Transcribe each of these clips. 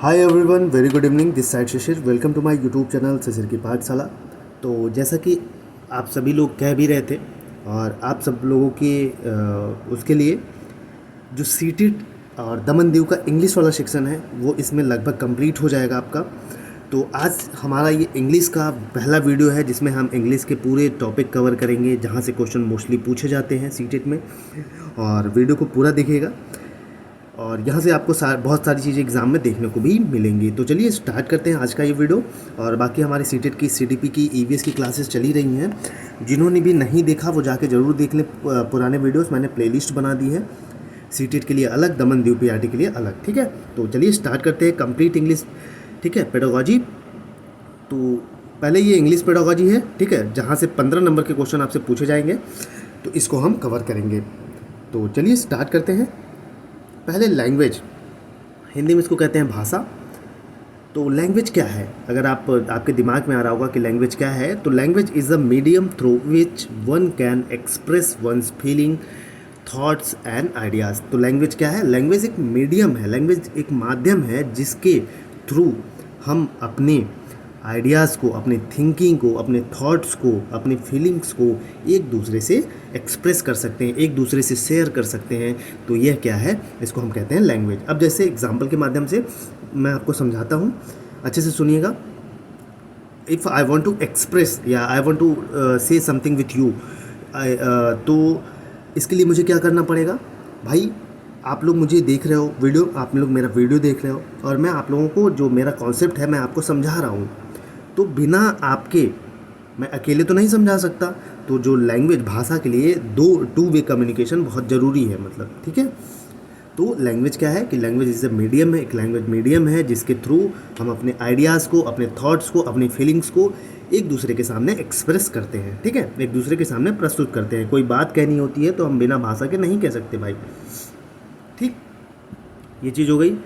Hi everyone, very good evening. This side Shishir, welcome to my YouTube channel Shishir की पाठशाला। तो जैसा कि आप सभी लोग कह भी रहे थे और आप सब लोगों के उसके लिए जो सीटेड और दमन दीव का इंग्लिश वाला सेक्शन है वो इसमें लगभग कंप्लीट हो जाएगा आपका। तो आज हमारा ये इंग्लिश का पहला वीडियो है जिसमें हम इंग्लिश के पूरे टॉपिक कवर करेंगे जहाँ से क्वेश्चन मोस्टली पूछे जाते हैं सीटेड में, और वीडियो को पूरा देखिएगा और यहाँ से आपको बहुत सारी चीज़ें एग्ज़ाम में देखने को भी मिलेंगी। तो चलिए स्टार्ट करते हैं आज का ये वीडियो। और बाकी हमारी सीटेट की सीडीपी की ईवीएस की क्लासेस चली रही हैं, जिन्होंने भी नहीं देखा वो जाके ज़रूर देख लें। पुराने वीडियोस मैंने प्लेलिस्ट बना दी है, सीटेट के लिए अलग, दमन दीव पीआरटी के लिए अलग। ठीक है, तो चलिए स्टार्ट करते हैं कंप्लीट इंग्लिश। ठीक है, पेडागॉजी। तो पहले ये इंग्लिश पेडागॉजी है, ठीक है, जहाँ से 15 नंबर के क्वेश्चन आपसे पूछे जाएंगे, तो इसको हम कवर करेंगे। तो चलिए स्टार्ट करते हैं। पहले लैंग्वेज, हिंदी में इसको कहते हैं भाषा। तो लैंग्वेज क्या है, अगर आपके दिमाग में आ रहा होगा कि लैंग्वेज क्या है, तो language is a medium through which one can express once feeling, thoughts and ideas. तो लैंग्वेज क्या है? लैंग्वेज एक मीडियम है, लैंग्वेज एक माध्यम है जिसके थ्रू हम अपने आइडियाज़ को, अपने थिंकिंग को, अपने थॉट्स को, अपने फीलिंग्स को एक दूसरे से एक्सप्रेस कर सकते हैं, एक दूसरे से शेयर कर सकते हैं। तो यह क्या है? इसको हम कहते हैं लैंग्वेज। अब जैसे एग्जांपल के माध्यम से मैं आपको समझाता हूँ, अच्छे से सुनिएगा। If I want to express या I want to say something with you, तो इसके लिए मुझे क्या करना पड़ेगा? भाई आप लोग मुझे देख रहे हो वीडियो, आप लोग मेरा वीडियो देख रहे हो और मैं आप लोगों को जो मेरा कॉन्सेप्ट है मैं आपको समझा रहा हूँ। तो बिना आपके मैं अकेले तो नहीं समझा सकता। तो जो लैंग्वेज, भाषा के लिए टू वे कम्युनिकेशन बहुत ज़रूरी है, मतलब। ठीक है, तो लैंग्वेज क्या है कि लैंग्वेज इज़ अ मीडियम है, एक लैंग्वेज मीडियम है जिसके थ्रू हम अपने आइडियाज़ को, अपने थॉट्स को, अपनी फीलिंग्स को एक दूसरे के सामने एक्सप्रेस करते हैं। ठीक है, एक दूसरे के सामने प्रस्तुत करते हैं। कोई बात कहनी होती है तो हम बिना भाषा के नहीं कह सकते भाई। ठीक, ये चीज़ हो गई।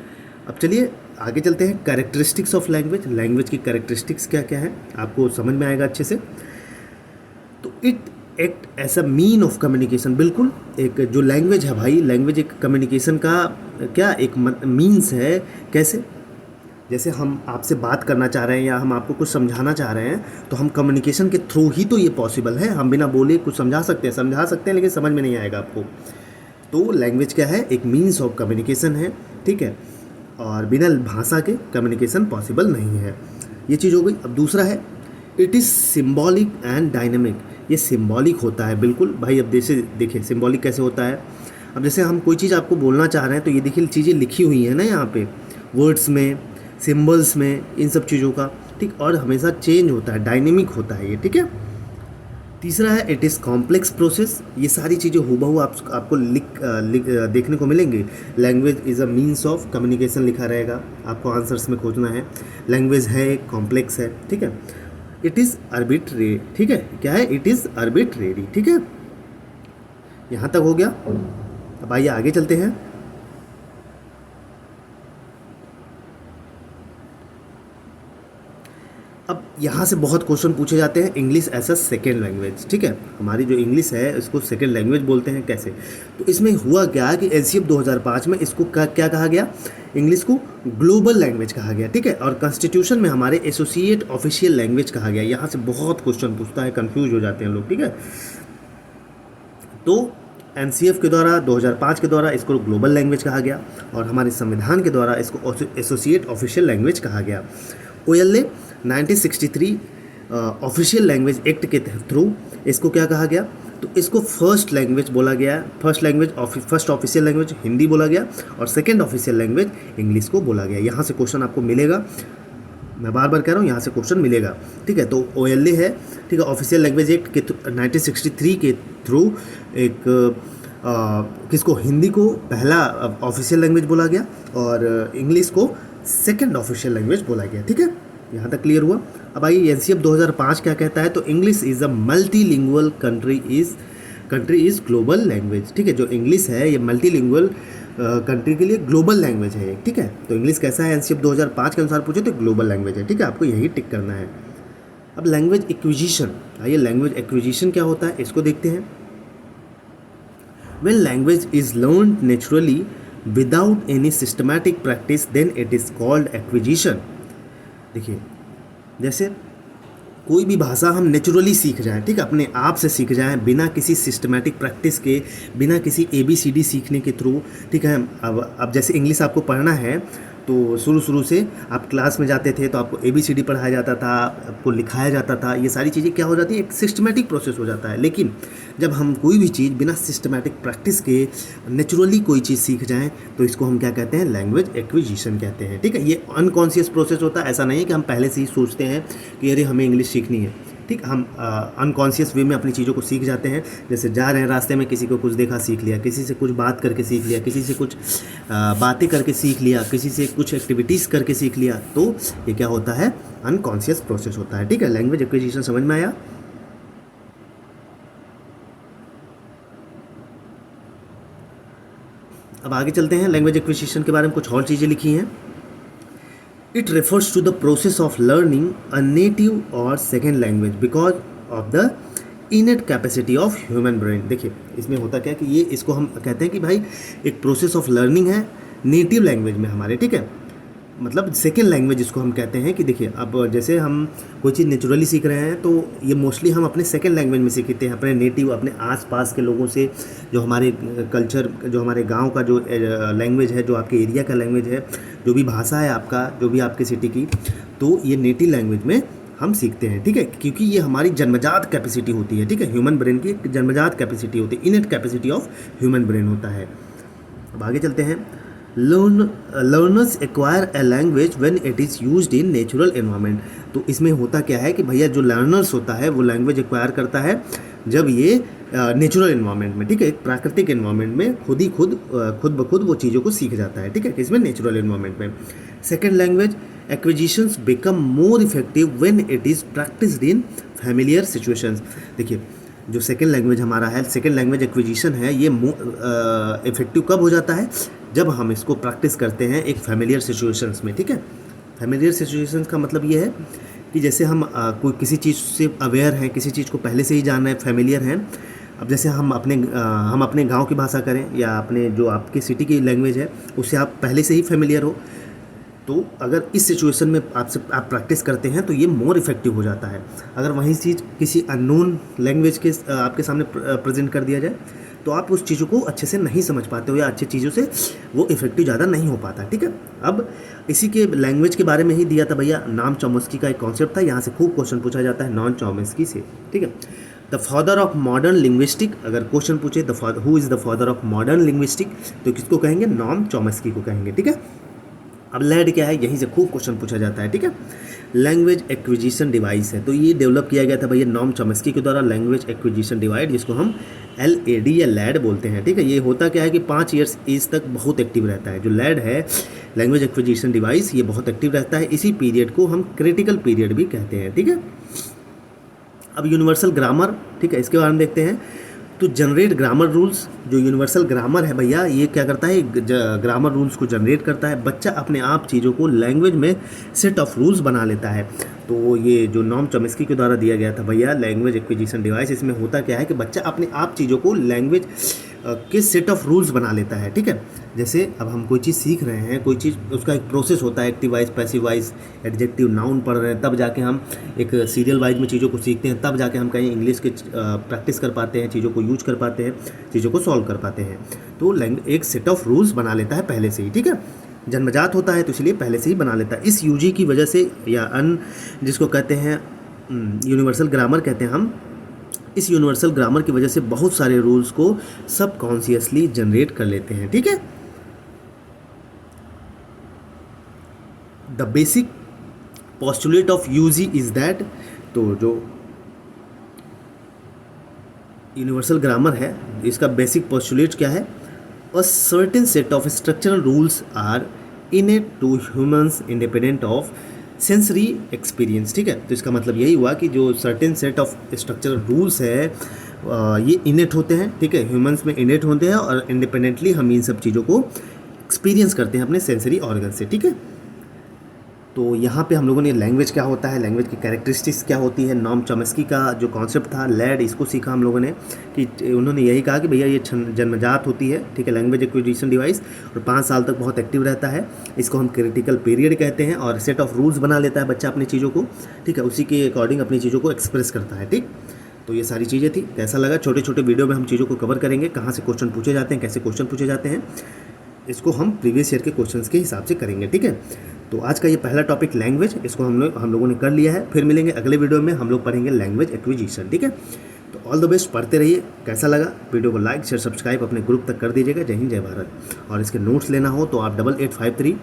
अब चलिए आगे चलते हैं। कैरेक्टरिस्टिक्स ऑफ लैंग्वेज, लैंग्वेज की कैरेक्टरिस्टिक्स क्या क्या है आपको समझ में आएगा अच्छे से। तो it act as a mean of communication. बिल्कुल, एक जो लैंग्वेज है भाई, लैंग्वेज एक कम्युनिकेशन का क्या एक मीन्स है। कैसे? जैसे हम आपसे बात करना चाह रहे हैं या हम आपको कुछ समझाना चाह रहे हैं, तो हम कम्युनिकेशन के थ्रू ही तो ये पॉसिबल है। हम बिना बोले कुछ समझा सकते हैं लेकिन समझ में नहीं आएगा आपको। तो लैंग्वेज क्या है? एक मीन्स ऑफ कम्युनिकेशन है। ठीक है, और बिना भाषा के कम्युनिकेशन पॉसिबल नहीं है। ये चीज़ हो गई। अब दूसरा है, it is symbolic and dynamic. ये सिम्बॉलिक होता है, बिल्कुल भाई। अब जैसे देखिए सिम्बॉलिक कैसे होता है। अब जैसे हम कोई चीज़ आपको बोलना चाह रहे हैं तो ये देखिए चीज़ें लिखी हुई हैं ना यहाँ पे, वर्ड्स में, सिम्बल्स में, इन सब चीज़ों का। ठीक, और हमेशा चेंज होता है, डायनेमिक होता है ये। ठीक है। तीसरा है, इट इज़ कॉम्प्लेक्स प्रोसेस। ये सारी चीज़ें हूबहू आपको देखने को मिलेंगी। Language is a means of communication लिखा रहेगा, आपको आंसर्स में खोजना है। लैंग्वेज है, कॉम्प्लेक्स है। ठीक है। It is arbitrary. ठीक है, क्या है? It is arbitrary. ठीक है, यहाँ तक हो गया। अब आइए आगे चलते हैं। अब यहाँ से बहुत क्वेश्चन पूछे जाते हैं, English as a second language. ठीक है, हमारी जो इंग्लिश है इसको सेकेंड लैंग्वेज बोलते हैं। कैसे? तो इसमें हुआ क्या कि एनसीएफ 2005 में इसको क्या कहा गया? इंग्लिश को ग्लोबल लैंग्वेज कहा गया। ठीक है, और कॉन्स्टिट्यूशन में हमारे एसोसिएट ऑफिशियल लैंग्वेज कहा गया। यहाँ से बहुत क्वेश्चन पूछता है, कन्फ्यूज हो जाते हैं लोग। ठीक है, तो एनसीएफ के द्वारा 2005 के द्वारा इसको ग्लोबल लैंग्वेज कहा गया और हमारे संविधान के द्वारा इसको एसोसिएट ऑफिशियल लैंग्वेज कहा गया। ओएलए 1963 ऑफिशियल लैंग्वेज एक्ट के थ्रू इसको क्या कहा गया? तो इसको फर्स्ट लैंग्वेज बोला गया। फर्स्ट ऑफिशियल लैंग्वेज हिंदी बोला गया और सेकंड ऑफिशियल लैंग्वेज इंग्लिश को बोला गया। यहाँ से क्वेश्चन आपको मिलेगा, मैं बार बार कह रहा हूँ, यहाँ से क्वेश्चन मिलेगा। ठीक है, तो ओएलए है। ठीक है, ऑफिशियल लैंग्वेज एक्ट के 1963 के थ्रू एक किसको, हिंदी को पहला ऑफिशियल लैंग्वेज बोला गया और इंग्लिश को सेकंड ऑफिशियल लैंग्वेज बोला गया। ठीक है, यहाँ तक क्लियर हुआ। अब आइए एनसीएफ 2005 क्या कहता है? तो English is a multilingual country is global language. ठीक है, जो इंग्लिश है ये मल्टीलिंगुअल कंट्री के लिए ग्लोबल लैंग्वेज है। ठीक है, तो इंग्लिश कैसा है? एनसीएफ 2005 के अनुसार पूछे तो ग्लोबल लैंग्वेज है। ठीक है, आपको यही टिक करना है। अब लैंग्वेज एक्विजिशन, आइए लैंग्वेज एक्विजिशन क्या होता है इसको देखते हैं। When language is learned naturally without any systematic practice then it is called acquisition. देखिए, जैसे कोई भी भाषा हम नेचुरली सीख जाएं, ठीक है, अपने आप से सीख जाएं बिना किसी सिस्टमैटिक प्रैक्टिस के, बिना किसी ABCD सीखने के थ्रू, ठीक है। अब जैसे इंग्लिश आपको पढ़ना है तो शुरू से आप क्लास में जाते थे तो आपको ABCD पढ़ाया जाता था, आपको लिखाया जाता था, ये सारी चीज़ें क्या हो जाती है, एक सिस्टमैटिक प्रोसेस हो जाता है। लेकिन जब हम कोई भी चीज़ बिना सिस्टमैटिक प्रैक्टिस के नेचुरली कोई चीज़ सीख जाएं तो इसको हम क्या कहते हैं, लैंग्वेज एक्विजिशन कहते हैं, ठीक है। ये अनकॉन्शियस प्रोसेस होता है, ऐसा नहीं है कि हम पहले से ही सोचते हैं कि अरे हमें इंग्लिश सीखनी है, ठीक। हम अनकॉन्शियस वे में अपनी चीज़ों को सीख जाते हैं। जैसे जा रहे हैं रास्ते में, किसी को कुछ देखा सीख लिया, किसी से कुछ बात करके सीख लिया, किसी से कुछ बातें करके सीख लिया, किसी से कुछ एक्टिविटीज़ करके सीख लिया, तो ये क्या होता है, अनकॉन्शियस प्रोसेस होता है, ठीक है। लैंग्वेज एक्विजिशन समझ में आया। अब आगे चलते हैं, लैंग्वेज एक्विजिशन के बारे में कुछ और चीज़ें लिखी हैं। It refers to the process of learning a native or second language because of the innate capacity of human brain। देखिए, इसमें होता क्या है कि ये इसको हम कहते हैं कि भाई एक प्रोसेस ऑफ लर्निंग है नेटिव लैंग्वेज में हमारे, ठीक है, मतलब सेकेंड लैंग्वेज इसको हम कहते हैं। कि देखिए, अब जैसे हम कोई चीज़ नेचुरली सीख रहे हैं तो ये मोस्टली हम अपने सेकेंड लैंग्वेज में सीखते हैं, अपने नेटिव, अपने आसपास के लोगों से, जो हमारे कल्चर, जो हमारे गांव का जो लैंग्वेज है, जो आपके एरिया का लैंग्वेज है, जो भी भाषा है आपका, जो भी आपके सिटी की, तो ये नेटिव लैंग्वेज में हम सीखते हैं, ठीक है, क्योंकि ये हमारी जन्मजात कैपेसिटी होती है, ठीक है। ह्यूमन ब्रेन की एक जन्मजात कैपेसिटी होती है, इनेट कैपेसिटी ऑफ ह्यूमन ब्रेन होता है। अब आगे चलते हैं। Learners acquire a language when it is used in natural environment. तो इसमें होता क्या है कि भैया जो लर्नर्स होता है वो लैंग्वेज एक्वायर करता है जब ये नेचुरल एनवायरनमेंट में, ठीक है, एक प्राकृतिक एनवायरनमेंट में खुद ब खुद वो चीज़ों को सीख जाता है, ठीक है, इसमें नेचुरल एनवायरनमेंट में। Second language acquisitions become more effective when it is practised in familiar situations. देखिए, जो सेकेंड लैंग्वेज हमारा है, सेकेंड लैंग्वेज एक्विजिशन है, ये इफेक्टिव कब हो जाता है, जब हम इसको प्रैक्टिस करते हैं एक फैमिलियर सिचुएशंस में, ठीक है। फैमिलियर सिचुएशंस का मतलब ये है कि जैसे हम कोई किसी चीज़ से अवेयर हैं, किसी चीज़ को पहले से ही जान रहे हैं, फैमिलियर हैं। अब जैसे हम अपने गांव की भाषा करें या अपने जो आपके सिटी की लैंग्वेज है उससे आप पहले से ही फैमिलियर हो, तो अगर इस सिचुएशन में आप प्रैक्टिस करते हैं तो ये मोर इफेक्टिव हो जाता है। अगर वही चीज़ किसी अननोन लैंग्वेज के आपके सामने प्रेजेंट कर दिया जाए तो आप उस चीज़ों को अच्छे से नहीं समझ पाते हो या अच्छी चीज़ों से वो इफेक्टिव ज़्यादा नहीं हो पाता, ठीक है। अब इसी के लैंग्वेज के बारे में ही दिया था भैया, नॉम चॉम्स्की का एक कॉन्सेप्ट था, यहाँ से खूब क्वेश्चन पूछा जाता है नॉम चॉम्स्की से, ठीक है। The father of modern linguistic, अगर क्वेश्चन पूछे who is the father of modern linguistic, तो किसको कहेंगे, नॉम चॉम्स्की को कहेंगे, ठीक है। अब लैड क्या है, यहीं से खूब क्वेश्चन पूछा जाता है, ठीक है। लैंग्वेज एक्विजिशन डिवाइस है, तो ये डेवलप किया गया था भैया नॉम चॉम्स्की के द्वारा, लैंग्वेज एक्विजिशन डिवाइस, जिसको हम LAD या लैड बोलते हैं, ठीक है। ये होता क्या है कि 5 ईयर्स एज तक बहुत एक्टिव रहता है। जो लैड है, लैंग्वेज एक्विजिशन डिवाइस, ये बहुत एक्टिव रहता है। इसी पीरियड को हम क्रिटिकल पीरियड भी कहते हैं, ठीक है। अब यूनिवर्सल ग्रामर, ठीक है, इसके बारे में देखते हैं। तो जनरेट ग्रामर रूल्स, जो यूनिवर्सल ग्रामर है भैया, ये क्या करता है, ग्रामर रूल्स को जनरेट करता है। बच्चा अपने आप चीज़ों को लैंग्वेज में सेट ऑफ रूल्स बना लेता है। तो ये जो नॉम चॉम्स्की के द्वारा दिया गया था भैया लैंग्वेज एक्विजिशन डिवाइस, इसमें होता क्या है कि बच्चा अपने आप चीज़ों को लैंग्वेज के सेट ऑफ रूल्स बना लेता है, ठीक है। जैसे अब हम कोई चीज़ सीख रहे हैं, कोई चीज़, उसका एक प्रोसेस होता है, active voice, passive wise, adjective, noun पढ़ रहे हैं, तब जाके हम एक सीरियल वाइज में चीज़ों को सीखते हैं, तब जाके हम कहीं इंग्लिश के प्रैक्टिस कर पाते हैं, चीज़ों को यूज कर पाते हैं, चीज़ों को सॉल्व कर पाते हैं। तो एक सेट ऑफ रूल्स बना लेता है पहले से ही, ठीक है। जन्मजात होता है तो इसलिए पहले से ही बना लेता है। इस UG की वजह से, या जिसको कहते हैं यूनिवर्सल ग्रामर कहते हैं हम, इस यूनिवर्सल ग्रामर की वजह से बहुत सारे रूल्स को सबकॉन्शियसली जनरेट कर लेते हैं, ठीक है। The basic postulate of UG is that, तो जो यूनिवर्सल ग्रामर है इसका बेसिक पोस्टुलेट क्या है, a certain set of structural rules are innate to humans independent of sensory experience, ठीक है। तो इसका मतलब यही हुआ कि जो certain set of structural rules है ये इनेट होते हैं, ठीक है, ह्यूमंस में इनेट होते हैं और इंडिपेंडेंटली हम इन सब चीज़ों को एक्सपीरियंस करते हैं अपने सेंसरी ऑर्गन से, ठीक है। तो यहाँ पे हम लोगों ने लैंग्वेज क्या होता है, लैंग्वेज की कैरेक्टरिस्टिक्स क्या होती है, नॉम चॉम्स्की का जो कॉन्सेप्ट था लैड, इसको सीखा हम लोगों ने कि उन्होंने यही कहा कि भैया ये जन्मजात होती है, ठीक है, लैंग्वेज एक्विजिशन डिवाइस, और 5 साल तक बहुत एक्टिव रहता है। इसको हम क्रिटिकल पीरियड कहते हैं, और सेट ऑफ रूल्स बना लेता है बच्चा अपनी चीज़ों को, ठीक है, उसी के अकॉर्डिंग अपनी चीज़ों को एक्सप्रेस करता है। ठीक, तो ये सारी चीज़ें थी। कैसा लगा? छोटे छोटे वीडियो में हम चीज़ों को कवर करेंगे, कहाँ से क्वेश्चन पूछे जाते हैं, कैसे क्वेश्चन पूछे जाते हैं, इसको हम प्रीवियस ईयर के क्वेश्चंस के हिसाब से करेंगे। ठीक है, तो आज का ये पहला टॉपिक लैंग्वेज, इसको हम लोगों ने कर लिया है। फिर मिलेंगे अगले वीडियो में, हम लोग पढ़ेंगे लैंग्वेज एक्विजिशन। ठीक है, तो ऑल द बेस्ट, पढ़ते रहिए। कैसा लगा? वीडियो को लाइक शेयर सब्सक्राइब अपने ग्रुप तक कर दीजिएगा। जय हिंद जय भारत। और इसके नोट्स लेना हो तो आप 8853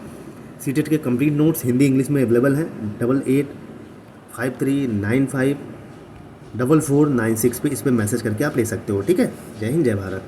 सीटेट के कंप्लीट नोट्स हिंदी इंग्लिश में अवेलेबल हैं। 8853954496 पे इस पर मैसेज करके आप ले सकते हो। ठीक है, जय हिंद जय भारत।